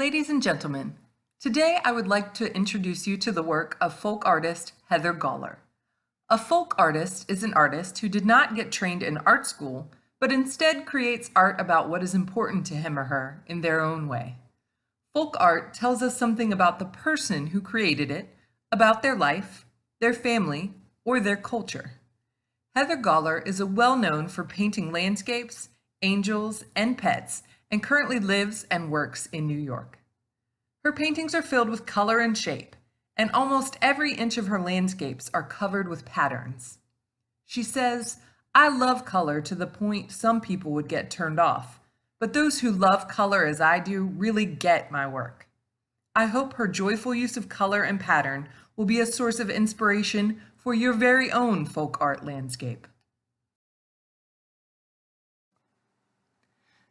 Ladies and gentlemen, today I would like to introduce you to the work of folk artist Heather Gawler. A folk artist is an artist who did not get trained in art school, but instead creates art about what is important to him or her in their own way. Folk art tells us something about the person who created it, about their life, their family, or their culture. Heather Gawler is well-known for painting landscapes, angels, and pets, and currently lives and works in New York. Her paintings are filled with color and shape, and almost every inch of her landscapes are covered with patterns. She says, "I love color to the point some people would get turned off, but those who love color as I do really get my work." I hope her joyful use of color and pattern will be a source of inspiration for your very own folk art landscape.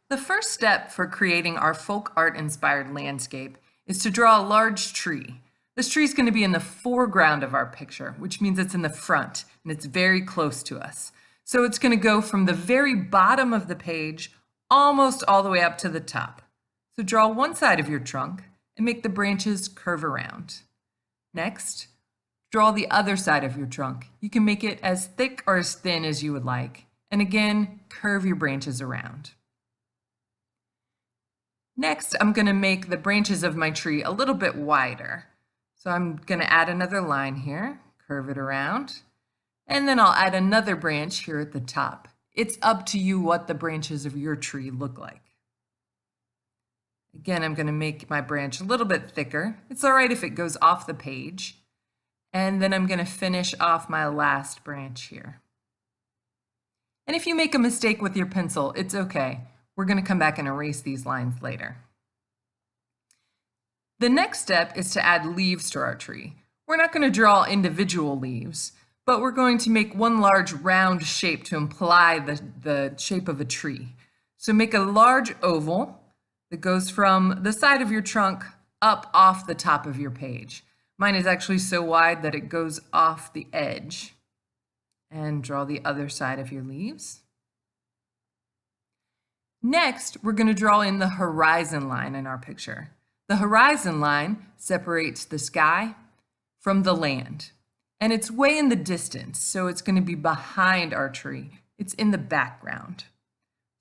The first step for creating our folk art-inspired landscape is to draw a large tree. This tree is going to be in the foreground of our picture, which means it's in the front and it's very close to us. So it's going to go from the very bottom of the page almost all the way up to the top. So draw one side of your trunk and make the branches curve around. Next, draw the other side of your trunk. You can make it as thick or as thin as you would like. And again, curve your branches around. Next, I'm going to make the branches of my tree a little bit wider. So I'm going to add another line here, curve it around, and then I'll add another branch here at the top. It's up to you what the branches of your tree look like. Again, I'm going to make my branch a little bit thicker. It's all right if it goes off the page. And then I'm going to finish off my last branch here. And if you make a mistake with your pencil, it's okay. We're going to come back and erase these lines later. The next step is to add leaves to our tree. We're not going to draw individual leaves, but we're going to make one large round shape to imply the shape of a tree. So make a large oval that goes from the side of your trunk up off the top of your page. Mine is actually so wide that it goes off the edge. And draw the other side of your leaves. Next, we're going to draw in the horizon line in our picture. The horizon line separates the sky from the land, and it's way in the distance, so it's going to be behind our tree. It's in the background.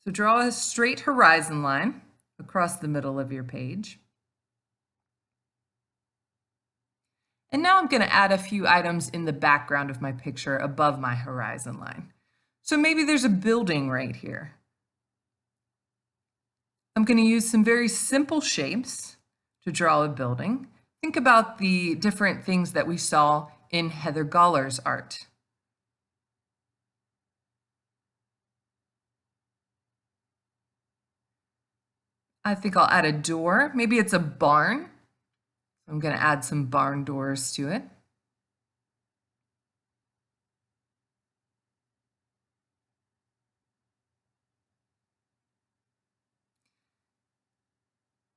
So draw a straight horizon line across the middle of your page. And now I'm going to add a few items in the background of my picture above my horizon line. So maybe there's a building right here. I'm going to use some very simple shapes to draw a building. Think about the different things that we saw in Heather Gawler's art. I think I'll add a door. Maybe it's a barn. I'm going to add some barn doors to it.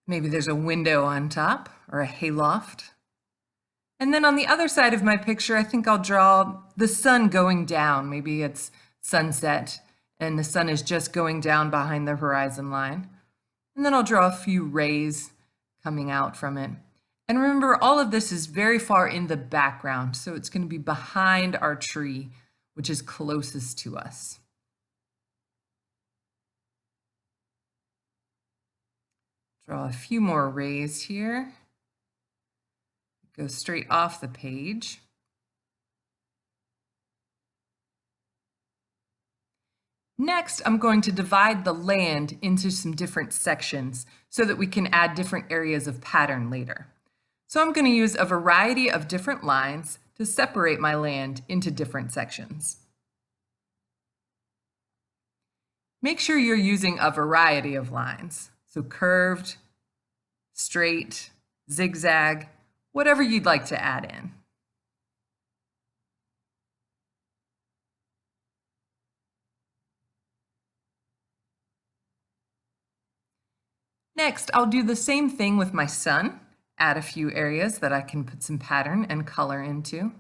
Maybe there's a window on top or a hayloft. And then on the other side of my picture, I think I'll draw the sun going down. Maybe it's sunset and the sun is just going down behind the horizon line. And then I'll draw a few rays coming out from it. And remember, all of this is very far in the background, so it's going to be behind our tree, which is closest to us. Draw a few more rays here. Go straight off the page. Next, I'm going to divide the land into some different sections so that we can add different areas of pattern later. So I'm going to use a variety of different lines to separate my land into different sections. Make sure you're using a variety of lines. So curved, straight, zigzag, whatever you'd like to add in. Next, I'll do the same thing with my sun, add a few areas that I can put some pattern and color into.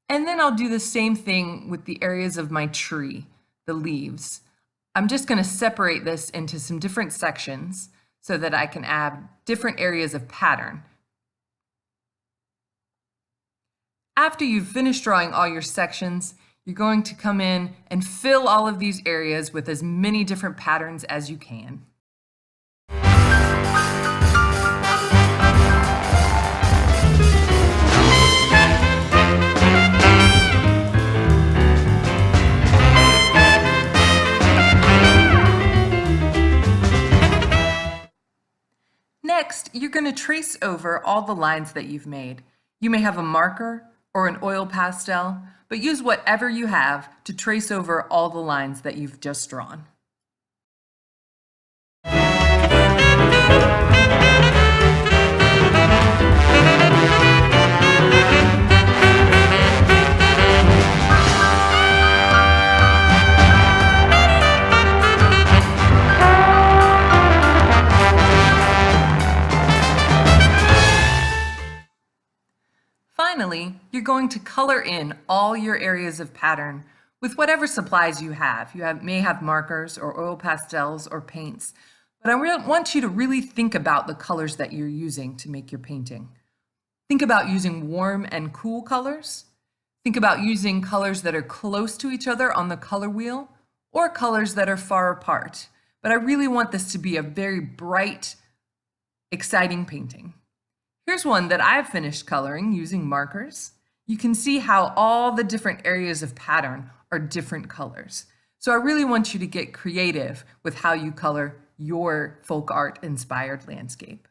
And then I'll do the same thing with the areas of my tree, the leaves. I'm just going to separate this into some different sections so that I can add different areas of pattern. After you've finished drawing all your sections, you're going to come in and fill all of these areas with as many different patterns as you can. Next, you're going to trace over all the lines that you've made. You may have a marker or an oil pastel, but use whatever you have to trace over all the lines that you've just drawn. Finally, you're going to color in all your areas of pattern with whatever supplies you have. You may have markers or oil pastels or paints, but I want you to really think about the colors that you're using to make your painting. Think about using warm and cool colors. Think about using colors that are close to each other on the color wheel or colors that are far apart. But I really want this to be a very bright, exciting painting. Here's one that I've finished coloring using markers. You can see how all the different areas of pattern are different colors. So I really want you to get creative with how you color your folk art inspired landscape.